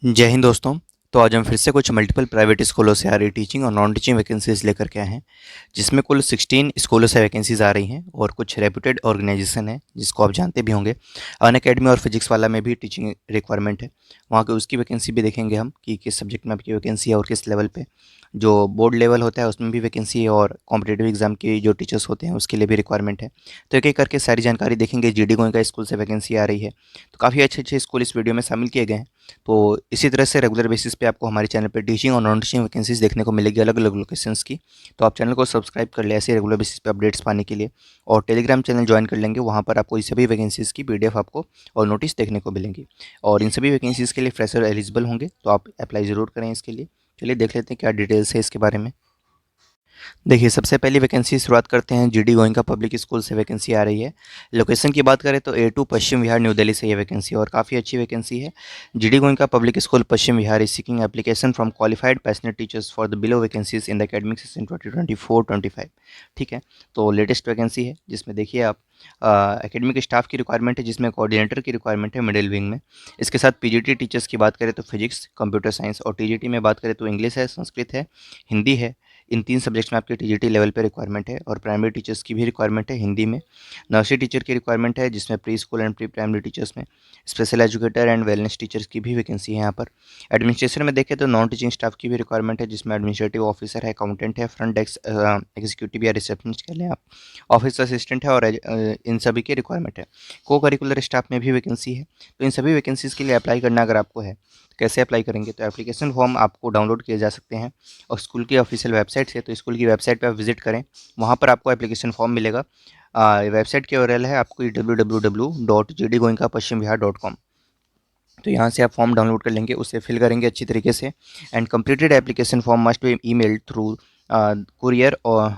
जय हिंद दोस्तों। तो आज हम फिर से कुछ मल्टीपल प्राइवेट स्कूलों से आ रही टीचिंग और नॉन टीचिंग वैकेंसीज लेकर के आए हैं, जिसमें कुल 16 स्कूलों से वैकेंसीज आ रही हैं और कुछ रेप्यूटेड ऑर्गेनाइजेशन है जिसको आप जानते भी होंगे। अनअकैडमी और फिजिक्स वाला में भी टीचिंग रिक्वायरमेंट है, वहाँ की उसकी वैकेंसी भी देखेंगे हम कि किस सब्जेक्ट में आपकी वैकेंसी है और किस लेवल पे। जो बोर्ड लेवल होता है उसमें भी वैकेंसी है और कॉम्पिटेटिव एग्जाम के जो टीचर्स होते हैं उसके लिए भी रिक्वायरमेंट है। तो एक एक करके सारी जानकारी देखेंगे। जीडी गोइंका स्कूल से वैकेंसी आ रही है, तो काफ़ी अच्छे अच्छे स्कूल इस वीडियो में शामिल किए गए हैं। तो इसी तरह से रेगुलर बेसिस पे आपको हमारे चैनल पे टीचिंग और नॉन टीचिंग वैकेंसीज देखने को मिलेगी अलग अलग लोकेशंस की। तो आप चैनल को सब्सक्राइब कर ले ऐसे रेगुलर बेसिस पे अपडेट्स पाने के लिए, और टेलीग्राम चैनल ज्वाइन कर लेंगे, वहाँ पर आपको इस सभी वैकेंसीज़ की पीडीएफ आपको और नोटिस देखने को मिलेंगी। और इन सभी वैकेंसीज़ के लिए फ्रेशर एलिजिबल होंगे, तो आप अप्लाई ज़रूर करें इसके लिए। चलिए देख लेते हैं क्या डिटेल्स है इसके बारे में। देखिए, सबसे पहली वैकेंसी शुरुआत करते हैं। जीडी गोइंका पब्लिक स्कूल से वैकेंसी आ रही है। लोकेशन की बात करें तो A2 पश्चिम विहार न्यू दिल्ली से ये वैकेंसी है और काफ़ी अच्छी वैकेंसी है। GD Goenka public school Paschim Vihar is seeking application from qualified passionate teachers for the below vacancies in the academic session 2024-25। ठीक है, तो लेटेस्ट वैकेंसी है जिसमें देखिए आप एकेडमिक स्टाफ की रिक्वायरमेंट है, जिसमें कोऑर्डिनेटर की रिक्वायरमेंट है मिडिल विंग में। इसके साथ पीजीटी टीचर्स की बात करें तो फिजिक्स, कंप्यूटर साइंस, और टीजीटी में बात करें तो इंग्लिश है, संस्कृत है, हिंदी है। इन 3 सब्जेक्ट्स में आपके टीजीटी लेवल पे रिक्वायरमेंट है। और प्राइमरी टीचर्स की भी रिक्वायरमेंट है हिंदी में। नर्सरी टीचर की रिक्वायरमेंट है, जिसमें preschool and pre primary teachers में। Special educator and wellness teachers की भी वैकेंसी है यहाँ पर। एडमिनिस्ट्रेशन में देखें तो नॉन टीचिंग स्टाफ की भी रिक्वायरमेंट है, जिसमें एडमिनिस्ट्रेटिव ऑफिसर है, अकाउंटेंट है, फ्रंट डेस्क एग्जीक्यूटिव या रिसेप्शनिस्ट कह लें आप, ऑफिस असिस्टेंट है, और इन सभी की रिक्वायरमेंट है। को करिकुलर स्टाफ में भी वैकेंसी है। तो इन सभी वैकेंसीज़ के लिए अप्लाई करना अगर आपको है, तो कैसे अप्लाई करेंगे? तो एप्लीकेशन फॉर्म आपको डाउनलोड किए जा सकते हैं और स्कूल की ऑफिशियल वेबसाइट से। तो स्कूल की वेबसाइट पे आप विजिट करें, वहाँ पर आपको एप्लीकेशन फॉर्म मिलेगा। वेबसाइट की URL है आपको www.jdgoenka.paschimvihar.com। तो यहाँ से आप फॉर्म डाउनलोड कर लेंगे, उसे फिल करेंगे अच्छी तरीके से। And completed application form must be emailed through courier, और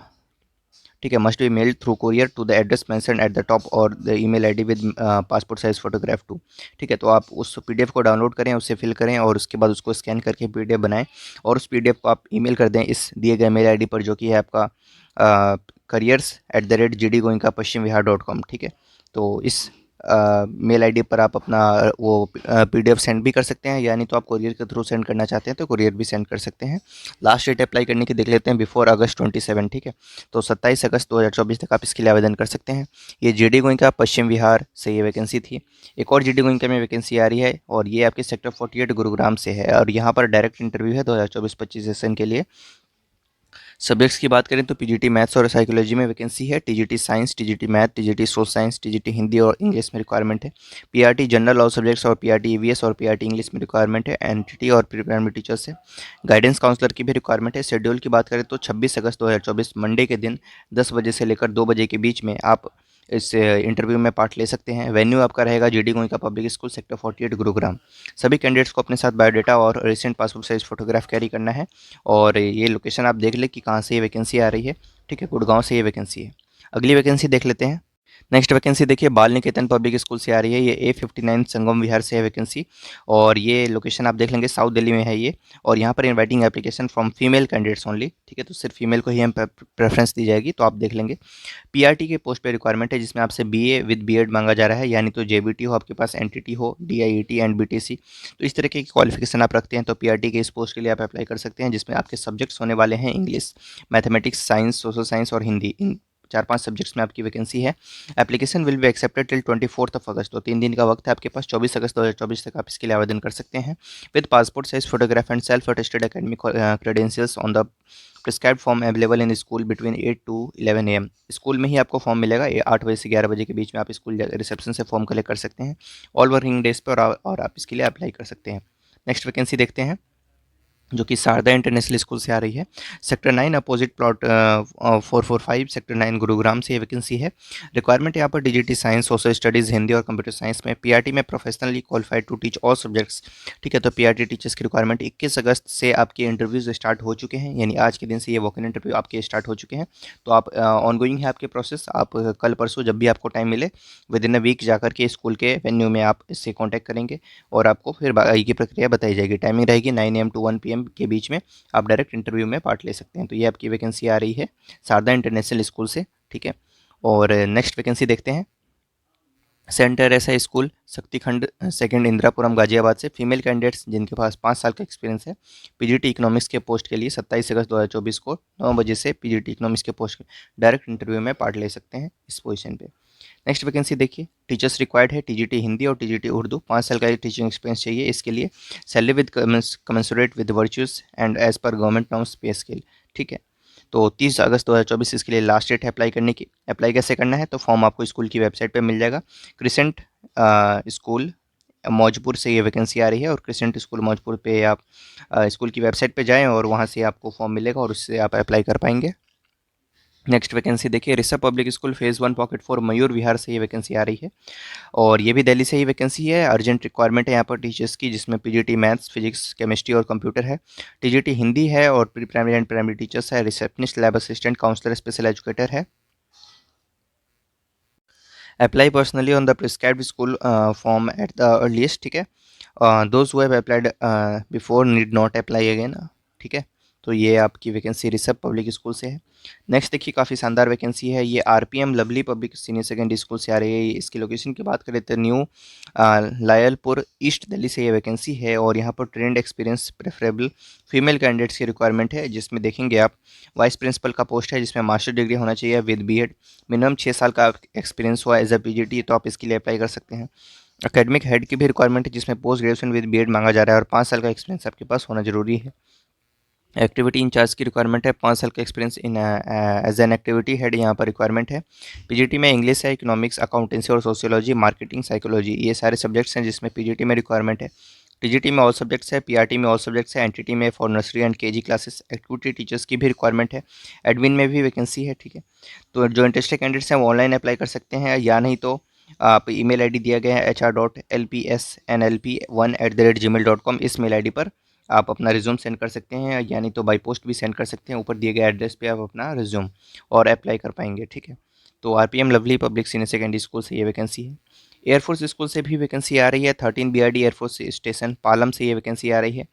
ठीक है, must be mailed through courier to the address mention at the top और the email ID with passport size photograph too. ठीक है, तो आप उस पीडीएफ को डाउनलोड करें, उसे फिल करें और उसके बाद उसको स्कैन करके पीडीएफ बनाएं और उस पीडीएफ को आप ईमेल कर दें इस दिए गए मेल आईडी पर, जो कि है आपका careers@jdgoenka.paschimvihar.com। ठीक है, तो इस मेल आईडी पर आप अपना वो पीडीएफ सेंड भी कर सकते हैं, यानी तो आप कुरियर के थ्रू सेंड करना चाहते हैं तो कुरियर भी सेंड कर सकते हैं। लास्ट डेट अप्लाई करने की देख लेते हैं, बिफोर अगस्त 27। ठीक है, तो 27 अगस्त 2024 तक आप इसके लिए आवेदन कर सकते हैं। ये जीडी गोइंका पश्चिम विहार से ये वैकेंसी थी। एक और जीडी गोइंका में वैकेंसी आ रही है और ये आपके सेक्टर 48 गुरुग्राम से है, और यहाँ पर डायरेक्ट इंटरव्यू है 2024-25 सेशन के लिए। सब्जेक्ट्स की बात करें तो पीजीटी मैथ्स और साइकोलॉजी में वैकेंसी है, TGT science, TGT math, TGT social science, TGT Hindi और इंग्लिश में रिक्वायरमेंट है। पीआरटी जनरल ऑल सब्जेक्ट्स और पीआरटी ईवीएस और पीआरटी इंग्लिश में रिक्वायरमेंट है। एनटीटी और प्री प्राइमरी टीचर्स है। गाइडेंस काउंसलर की भी रिक्वायरमेंट है। शेड्यूल की बात करें तो 26 अगस्त 2024 मंडे के दिन 10 बजे से लेकर 2 बजे के बीच में आप इस इंटरव्यू में पार्ट ले सकते हैं। वेन्यू आपका रहेगा GD Goenka public school sector 48 Gurugram. सभी कैंडिडेट्स को अपने साथ बायोडाटा और recent passport size photograph carry करना है। और ये लोकेशन आप देख लें कि कहाँ से ये वैकेंसी आ रही है। ठीक है, गुड़गांव से ये वैकेंसी है। अगली वैकेंसी देख लेते हैं। नेक्स्ट वैकेंसी देखिए, बाल निकेतन पब्लिक स्कूल से आ रही है। ये A59 संगम विहार से है वैकेंसी, और ये लोकेशन आप देख लेंगे साउथ दिल्ली में है ये। और यहाँ पर inviting application from female candidates only. ठीक है, तो सिर्फ फीमेल को ही हम प्रेफरेंस दी जाएगी, तो आप देख लेंगे। पीआरटी के पोस्ट पे रिक्वायरमेंट है, जिसमें आपसे बीए विद बीएड मांगा जा रहा है, यानी तो जेबीटी हो आपके पास, एनटीटी हो, डीआईईटी एंड बीटीसी। तो इस तरह की क्वालिफिकेशन आप रखते हैं तो पीआरटी के इस पोस्ट के लिए आप अप्लाई कर सकते हैं, जिसमें आपके सब्जेक्ट्स होने वाले हैं English, mathematics, science, social science और हिंदी। इन 4-5 सब्जेक्ट्स में आपकी वैकेंसी है। Application will be accepted till 24 अगस्त। तो 3 दिन का वक्त है आपके पास, 24 अगस्त 2024 तक आप इसके लिए आवेदन कर सकते हैं। With passport size photograph and self attested academic credentials on the prescribed form available in school between 8 to 11 AM। School में ही आपको फॉर्म मिलेगा। ये 8 बजे से 11 बजे के बीच में आप स्कूल रिसेप्शन से फॉर्म कलेक्ट कर सकते हैं ऑल वर्किंग डेज पर, और आप इसके लिए अप्लाई कर सकते हैं। नेक्स्ट वैकेंसी देखते हैं, जो कि शारदा इंटरनेशनल स्कूल से आ रही है। Sector 9 opposite plot 445 sector 9 Gurugram से ये वैकेंसी है। रिक्वायरमेंट यहाँ पर TGT science, social studies, Hindi और कंप्यूटर साइंस में। पीआरटी में professionally qualified to teach all subjects. ठीक है, तो पीआरटी टीचर्स की रिक्वायरमेंट 21 अगस्त से आपके इंटरव्यूज़ स्टार्ट हो चुके हैं, यानी आज के दिन से ये वॉक इन इंटरव्यू आपके स्टार्ट हो चुके हैं। तो आप ऑन गोइंग है आपके प्रोसेस। आप कल परसों जब भी आपको टाइम मिले विद इन अ वीक जाकर के स्कूल के वेन्यू में आप इससे कॉन्टैक्ट करेंगे और आपको फिर आगे की प्रक्रिया बताई जाएगी। टाइमिंग रहेगी 9 AM to 1 PM के बीच में, आप डायरेक्ट इंटरव्यू में पार्ट ले सकते हैं। तो ये आपकी वैकेंसी आ रही है शारदा इंटरनेशनल स्कूल से। ठीक है, और नेक्स्ट वैकेंसी देखते हैं। सेंटर ऐसा स्कूल शक्तिखंड सेकंड इंदिरापुरम गाजियाबाद से फीमेल कैंडिडेट्स जिनके पास 5 साल का एक्सपीरियंस है पीजीटी इकोनॉमिक्स के पोस्ट के लिए 27 अगस्त 2024 को 9 बजे से पीजीटी इकोनॉमिक्स के पोस्ट डायरेक्ट इंटरव्यू में पार्ट ले सकते हैं इस पोजीशन पे। नेक्स्ट वैकेंसी देखिए, टीचर्स रिक्वायर्ड है टीजीटी हिंदी और टीजीटी उर्दू, 5 साल का टीचिंग एक्सपीरियंस चाहिए इसके लिए। Salary with commensurate with virtues and as per government norms pay scale, ठीक है। तो 30 अगस्त 2024 इसके लिए लास्ट डेट है अप्लाई करने की। अप्लाई कैसे करना है, तो फॉर्म आपको स्कूल की वेबसाइट पे मिल जाएगा। क्रिसेंट स्कूल मौजपुर से ये वैकेंसी आ रही है और क्रिसेंट स्कूल मौजपुर पे आप स्कूल की वेबसाइट पे जाएँ और वहाँ से आपको फॉर्म मिलेगा और उससे आप अप्लाई कर पाएंगे। नेक्स्ट वैकेंसी देखिए, Rishabh public school phase 1 pocket 4 Mayur Vihar से ये वैकेंसी आ रही है और ये भी दिल्ली से ही वैकेंसी है। अर्जेंट रिक्वायरमेंट है यहाँ पर टीचर्स की, जिसमें पीजीटी मैथ्स, फिजिक्स, केमिस्ट्री और कंप्यूटर है। टीजीटी हिंदी है और pre primary and primary teachers है। Receptionist, lab assistant, counsellor, special educator है। Apply personally on the prescribed school form at the earliest, ठीक है। Those who have applied before need not apply again, ठीक है। तो ये आपकी वैकेंसी ऋषभ पब्लिक स्कूल से है। नेक्स्ट देखिए, काफ़ी शानदार वैकेंसी है, ये RPM lovely public senior secondary school से आ रही है। इसकी लोकेशन की बात करें तो न्यू लायलपुर ईस्ट दिल्ली से ये वैकेंसी है और यहाँ पर trend experience preferable female candidates की रिक्वायरमेंट है, जिसमें देखेंगे आप वाइस प्रिंसिपल का पोस्ट है जिसमें मास्टर डिग्री होना चाहिए विद बीएड, मिनिमम 6 साल का एक्सपीरियंस हुआ एज अ पीजीटी, तो आप इसके लिए अप्लाई कर सकते हैं। एकेडमिक हेड की भी रिक्वायरमेंट है जिसमें पोस्ट ग्रेजुएशन विद बीएड मांगा जा रहा है और 5 साल का एक्सपीरियंस आपके पास होना जरूरी है। एक्टिविटी इंचार्ज की रिक्वायरमेंट है, 5 साल का experience in as an activity head यहाँ पर रिक्वायरमेंट है। पीजीटी में इंग्लिश है, इकोनॉमिक्स, अकाउंटेंसी और सोशियोलॉजी, मार्केटिंग, साइकोलॉजी, ये सारे सब्जेक्ट्स हैं जिसमें पीजीटी में रिक्वायरमेंट है। टीजीटी में ऑल सब्जेक्ट्स है, पीआरटी में ऑल सब्जेक्ट्स है, एनटीटी में for nursery and KG classes. Activity teachers की भी रिक्वायरमेंट है, एडमिन में भी वैकेंसी है, ठीक है। तो जो इंटरेस्टेड कैंडिडेट्स हैं वो ऑनलाइन अप्लाई कर सकते हैं या नहीं तो आप ईमेल आईडी दिया गया है hr.lpsnlp1@gmail.com, इस मेल आईडी पर आप अपना रिज्यूम सेंड कर सकते हैं, यानी तो बाई पोस्ट भी सेंड कर सकते हैं। ऊपर दिए गए एड्रेस पे आप अपना रिज्यूम और अप्लाई कर पाएंगे, ठीक है। तो RPM lovely public senior secondary school से ये वैकेंसी है। एयरफोर्स स्कूल से भी वैकेंसी आ रही है, 13 बीआरडी एयरफोर्स स्टेशन पालम से ये वैकेंसी आ रही है।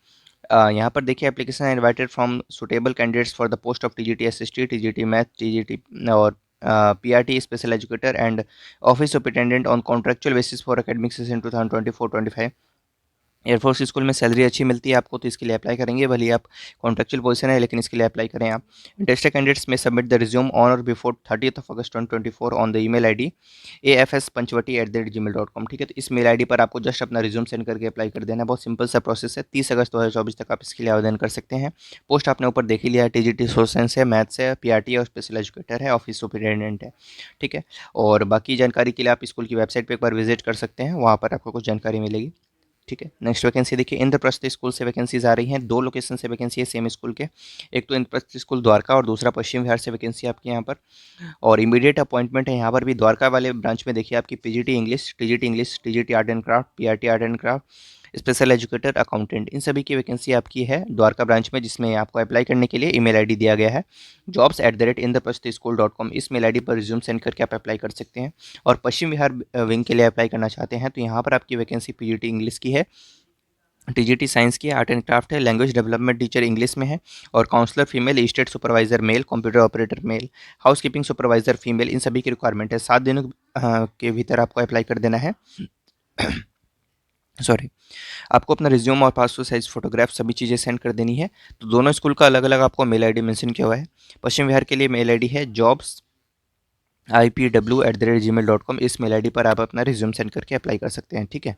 यहाँ पर देखिए, application invited from suitable candidates for the post of TGT SST, TGT math, TGT और PRT special educator and office superintendent on contractual basis for academic session 2024-25। Air force school में salary अच्छी मिलती है आपको, तो इसके लिए अप्लाई करेंगे, भले आप कॉन्ट्रेक्चुअल पोजीशन है लेकिन इसके लिए अप्लाई करें आप। इंटरेस्टेड कैंडिडेट्स में सबमिट द रिज्यूम ऑन और before 30 August 2024 on the email ID afspanchvati@gmail.com, ठीक है। तो इस मेल आईडी पर आपको जस्ट अपना रिज्यूम सेंड करके अप्लाई कर देना है, बहुत सिंपल सा प्रोसेस है। 30 अगस्त 2024 तक आप इसके लिए आवेदन कर सकते हैं। पोस्ट आपने ऊपर देख ही लिया है, टीजीटी सोशल साइंस है, मैथ्स है, पीआरटी और स्पेशल एजुकेटर है, ऑफिस सुपरिटेंडेंट है, ठीक है। और बाकी जानकारी के लिए आप स्कूल की वेबसाइट पर एक बार विजिट कर सकते हैं, वहाँ पर आपको कुछ जानकारी मिलेगी, ठीक है। नेक्स्ट वैकेंसी देखिए, इंद्रप्रस्थ स्कूल से वैकेंसीज आ रही हैं, 2 लोकेशन से वैकेंसी है सेम स्कूल के। एक तो इंद्रप्रस्थ स्कूल द्वारका और दूसरा पश्चिम बिहार से वैकेंसी आपके यहाँ पर, और इमीडिएट अपॉइंटमेंट है यहाँ पर भी। द्वारका वाले ब्रांच में देखिए आपकी PGT English, TGT art and craft, PRT art and craft, special educator, accountant, इन सभी की वैकेंसी आपकी है द्वारका ब्रांच में, जिसमें आपको अप्लाई करने के लिए ईमेल आईडी दिया गया है jobs@indraprasthschool.com, इस मेल आईडी पर रिज्यूम सेंड करके आप अप्लाई कर सकते हैं। और पश्चिम बिहार विंग के लिए अप्लाई करना चाहते हैं तो यहाँ पर आपकी वैकेंसी पीजीटी इंग्लिश की है, टीजीटी साइंस की, आर्ट एंड क्राफ्ट है, लैंग्वेज डेवलपमेंट टीचर इंग्लिश में है, और counsellor female, state supervisor male, computer operator male, housekeeping supervisor female, इन सभी की रिक्वायरमेंट है। 7 दिनों के भीतर आपको अप्लाई कर देना है। सॉरी, आपको अपना रिज्यूम और पासपोर्ट साइज फोटोग्राफ सभी चीज़ें सेंड कर देनी है। तो दोनों स्कूल का अलग अलग आपको मेल आईडी मेंशन किया हुआ है। पश्चिम बिहार के लिए मेल आईडी है jobs@gmail.com, इस मेल आईडी पर आप अपना रिज्यूम सेंड करके अप्लाई कर सकते हैं, ठीक है।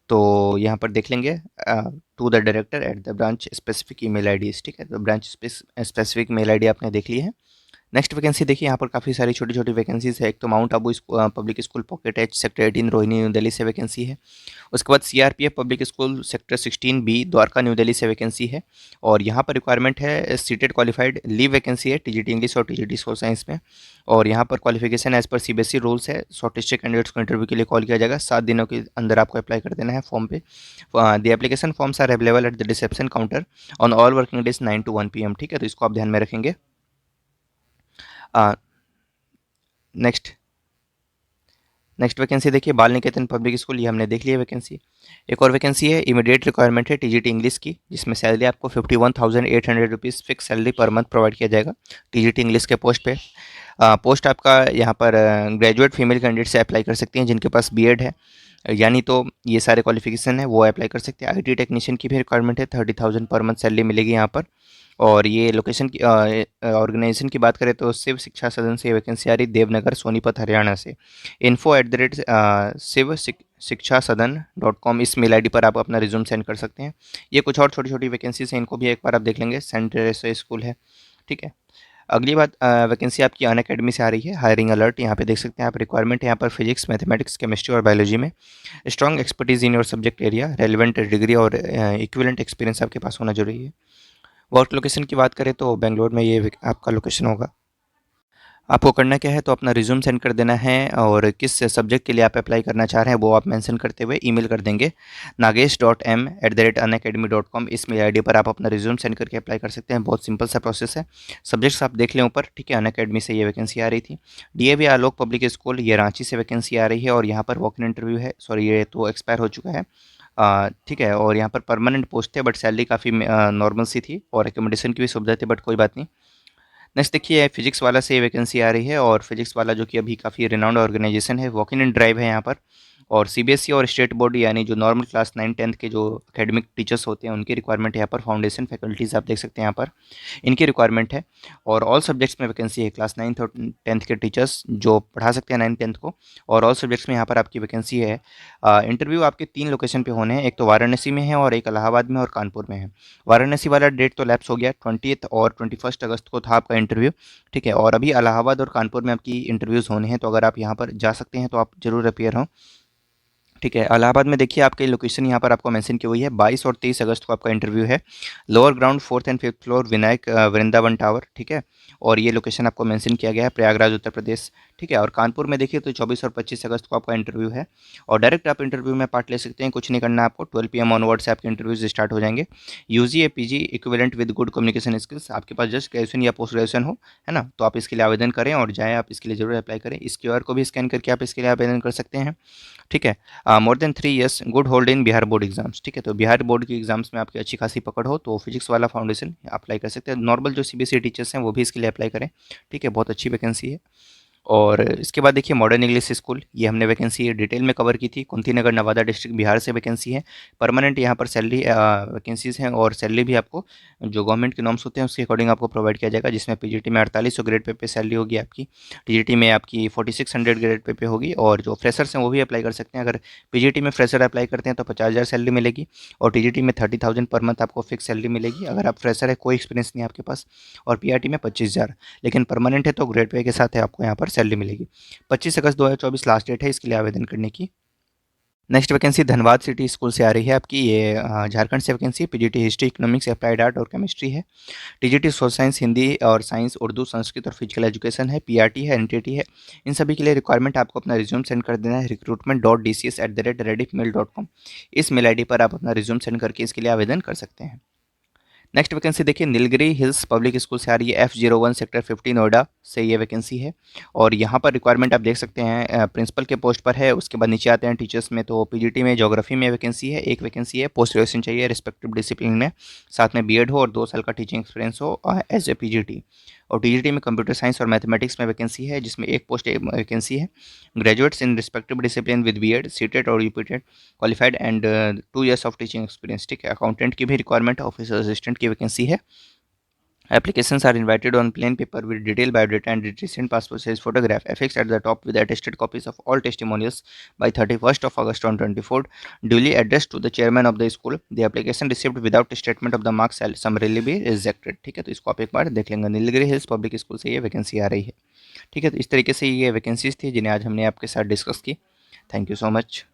तो यहाँ पर देख लेंगे to the director at the branch specific email IDs, ठीक है। तो ब्रांच स्पेसिफिक मेल आईडी आपने देख ली है। नेक्स्ट वैकेंसी देखिए, यहाँ पर काफ़ी सारी छोटी छोटी वैकेंसीज है। एक तो Mount Abu public school pocket H sector 18 Rohini New Delhi से वैकेंसी है। उसके बाद CRPF public school sector 16B Dwarka New Delhi से वैकेंसी है, और यहाँ पर रिक्वायरमेंट है सीटेड क्वालिफाइड, लीव वैकेंसी है टीजीटी इंग्लिश और टीजीटी सोशल साइंस में। और यहाँ पर क्वालिफिकेशन एज पर सीबीएसई रूल्स है। शॉर्टलिस्टेड कैंडिडेट्स को इंटरव्यू के लिए कॉल किया जाएगा, 7 दिनों के अंदर आपको अप्लाई कर देना है फॉर्म पे। The application forms are available at the reception counter on all working days 9 to 1 PM, ठीक है। तो इसको आप ध्यान में रखेंगे। नेक्स्ट नेक्स्ट वैकेंसी देखिए बाल निकेतन पब्लिक स्कूल, ये हमने देख लिया वैकेंसी। एक और वैकेंसी है, इमीडिएट रिक्वायरमेंट है टीजीटी इंग्लिश की, जिसमें सैलरी आपको 51,800 rupees fix salary per month provide किया जाएगा टीजीटी इंग्लिश के पोस्ट पे। पोस्ट आपका यहाँ पर ग्रेजुएट फीमेल कैंडिडेट से अप्लाई कर सकती हैं जिनके पास बीएड है, यानी तो ये सारे क्वालिफिकेशन है वो अप्लाई कर सकते हैं। आईटी टेक्नीशियन की भी रिक्वायरमेंट है, 30,000 पर मंथ सैलरी मिलेगी यहाँ पर। और ये लोकेशन की ऑर्गेनाइजेशन की बात करें तो शिव शिक्षा सदन से वैकेंसी आ रही, देवनगर सोनीपत हरियाणा से। info@, शिव शिक्षा सदन .com इस मेल आईडी पर आप अपना रिज्यूम सेंड कर सकते हैं। ये कुछ और छोटी छोटी वैकेंसीज हैं, इनको भी एक बार आप देख लेंगे। सेंट टेरेसा स्कूल है, ठीक है। अगली बात, वैकेंसी आपकी अनअकैडमी से आ रही है, हायरिंग अलर्ट, यहाँ पे देख सकते हैं आप। रिक्वायरमेंट है यहाँ पर फिजिक्स, मैथमेटिक्स, केमिस्ट्री और बायोलॉजी में strong expertise in your subject area, relevant degree और इक्विवेलेंट एक्सपीरियंस आपके पास होना जरूरी है। वर्क लोकेशन की बात करें तो बेंगलोर में ये आपका लोकेशन होगा। आपको करना क्या है, तो अपना रिज्यूम सेंड कर देना है और किस सब्जेक्ट के लिए आप अप्लाई करना चाह रहे हैं वो आप मेंशन करते हुए ईमेल कर देंगे nagesh.m@unacademy.com। इस मेल आईडी पर आप अपना रिज्यूम सेंड करके अप्लाई कर सकते हैं। बहुत सिंपल सा प्रोसेस है। सब्जेक्ट्स आप देख लें ऊपर, ठीक है। अनअकैडमी से ये वैकेंसी आ रही थी। डीएवी आलोक पब्लिक स्कूल, ये रांची से वैकेंसी आ रही है और यहाँ पर वॉक इन इंटरव्यू है। सॉरी, ये तो एक्सपायर हो चुका है, ठीक है। और यहाँ पर परमानेंट पोस्ट थे बट सैलरी काफ़ी नॉर्मल सी थी और एकोमोडेशन की भी सुविधा थी, बट कोई बात नहीं। नेक्स्ट देखिए फिजिक्स वाला से वैकेंसी आ रही है और फिजिक्स वाला जो कि अभी काफ़ी रिनाउंड ऑर्गेनाइजेशन है, वॉक इन एंड ड्राइव है यहाँ पर। और सीबीएसई और स्टेट बोर्ड यानी जो नॉर्मल क्लास 9-10 के जो एकेडमिक टीचर्स होते हैं उनकी रिक्वायरमेंट यहाँ पर, फाउंडेशन फैकल्टीज़ आप देख सकते हैं यहाँ पर, इनकी रिक्वायरमेंट है। और ऑल सब्जेक्ट्स में वैकेंसी है, क्लास 9th और 10th के टीचर्स जो पढ़ा सकते हैं 9th-10th को। और ऑल सब्जेक्ट्स में यहाँ पर आपकी वैकेंसी है। इंटरव्यू आपके 3 लोकेशन पे होने हैं, एक तो वाराणसी में है और एक इलाहाबाद में और कानपुर में है। वाराणसी वाला डेट तो लैप्स हो गया, 20th और 21 अगस्त को था आपका इंटरव्यू, ठीक है। और अभी इलाहाबाद और कानपुर में आपकी इंटरव्यूज़ होने हैं, तो अगर आप यहाँ पर जा सकते हैं तो आप ज़रूर अपीयर हों, ठीक है। इलाहाबाद में देखिए आपकी लोकेशन यहाँ पर आपको मेंशन की हुई है, 22 और 23 अगस्त को आपका इंटरव्यू है। Lower ground 4th and 5th floor Vinayak Vrindavan tower, ठीक है। और ये लोकेशन आपको मेंशन किया गया है, प्रयागराज उत्तर प्रदेश, ठीक है। और कानपुर में देखिए तो 24 और 25 अगस्त को आपका इंटरव्यू है और डायरेक्ट आप इंटरव्यू में पार्ट ले सकते हैं, कुछ नहीं करना आपको। 12 PM ऑनवर्ड से आपके इंटरव्यूज स्टार्ट हो जाएंगे। यूजी या PG equivalent with good communication skills, आपके पास जस्ट ग्रेजुएशन या पोस्ट ग्रेजुएशन हो, है ना, तो आप इसके लिए आवेदन करें और जाएँ, आप इसके लिए जरूर अप्लाई करें। इस QR को भी स्कैन करके आप इसके लिए आवेदन कर सकते हैं, ठीक है। More than 3 years good hold in Bihar board exams, ठीक है। तो बिहार बोर्ड के एग्जाम्स में आपकी अच्छी खासी पकड़ हो तो फिजिक्स वाला फाउंडेशन अप्लाई कर सकते हैं। नॉर्मल जो सीबीएसई टीचर्स हैं वो भी इसके लिए अप्लाई करें, ठीक है। बहुत अच्छी वैकेंसी है। और इसके बाद देखिए मॉडर्न इंग्लिश स्कूल, ये हमने वैकेंसी डिटेल में कवर की थी। कुंती नगर नवादा डिस्ट्रिक्ट बिहार से वैकेंसी है। परमानेंट यहाँ पर सैलरी वैकेंसीज़ हैं और सैलरी भी आपको जो गवर्नमेंट के नॉर्म्स होते हैं उसके अकॉर्डिंग आपको प्रोवाइड किया जाएगा, जिसमें पीजीटी में 4800 ग्रेड पे सैलरी होगी आपकी, टीजीटी में आपकी 4600 ग्रेड पे होगी। और जो फ्रेशर्स हैं वो भी अप्लाई कर सकते हैं। अगर पीजीटी में फ्रेशर अप्लाई करते हैं तो 50,000 सैलरी मिलेगी और टीजीटी में 30,000 पर मंथ आपको फिक्स सैलरी मिलेगी अगर आप फ्रेशर है, कोई एक्सपीरियंस नहीं है आपके पास। और पीआरटी में 25,000, लेकिन परमानेंट है तो ग्रेड पे के साथ है आपको यहाँ पर सैलरी मिलेगी। 25 अगस्त 2024 लास्ट डेट है इसके लिए आवेदन करने की। Next vacancy Dhanbad city school से आ रही है आपकी, ये झारखंड से vacancy, PGT history, economics, applied art और केमिस्ट्री है। टीजीटी सोशल साइंस, हिंदी और साइंस, उर्दू, संस्कृत और फिजिकल एजुकेशन है। पीआरटी है, एनटीटी है। इन सभी के लिए रिक्वायरमेंट आपको अपना रिज्यूम सेंड कर देना है recruitment.dcs@rediffmail.com। इस मेल आईडी पर आप अपना रिज्यूम सेंड करके इसके लिए आवेदन कर सकते हैं। नेक्स्ट वैकेंसी देखिए नीलगिरी हिल्स पब्लिक स्कूल से आ रही है, F01 सेक्टर 50 नोएडा से ये वैकेंसी है। और यहाँ पर रिक्वायरमेंट आप देख सकते हैं, प्रिंसिपल के पोस्ट पर है। उसके बाद नीचे आते हैं टीचर्स में, तो पीजीटी में ज्योग्राफी में वैकेंसी है, एक वैकेंसी है। पोस्ट ग्रेजुएशन चाहिए रिस्पेक्टिव डिसिप्लिन में, साथ में बीएड हो और 2 साल का टीचिंग एक्सपीरियंस हो एज ए पीजीटी। और टीजीटी में कंप्यूटर साइंस और मैथमेटिक्स में वैकेंसी है, जिसमें एक पोस्ट वैकेंसी है। Graduates in respective discipline with BEd, CTET और UPTET qualified and 2 years of teaching experience, ठीक है। अकाउंटेंट की भी रिक्वायरमेंट, ऑफिस असिस्टेंट की वैकेंसी है। Applications are invited on plain paper with detailed biodata and recent passport size photograph affixed at the top with attested copies of all testimonials by 31st of August 2024, duly addressed to the chairman of the school. The application received without statement of the marks shall summarily be rejected, ठीक है। तो इसको आप एक बार देख लेंगे। Nilgiri hills public school से ये वैकेंसी आ रही है, ठीक है। तो इस तरीके से ये वैकेंसीज थी जिन्हें आज हमने आपके साथ डिस्कस की। Thank you so much.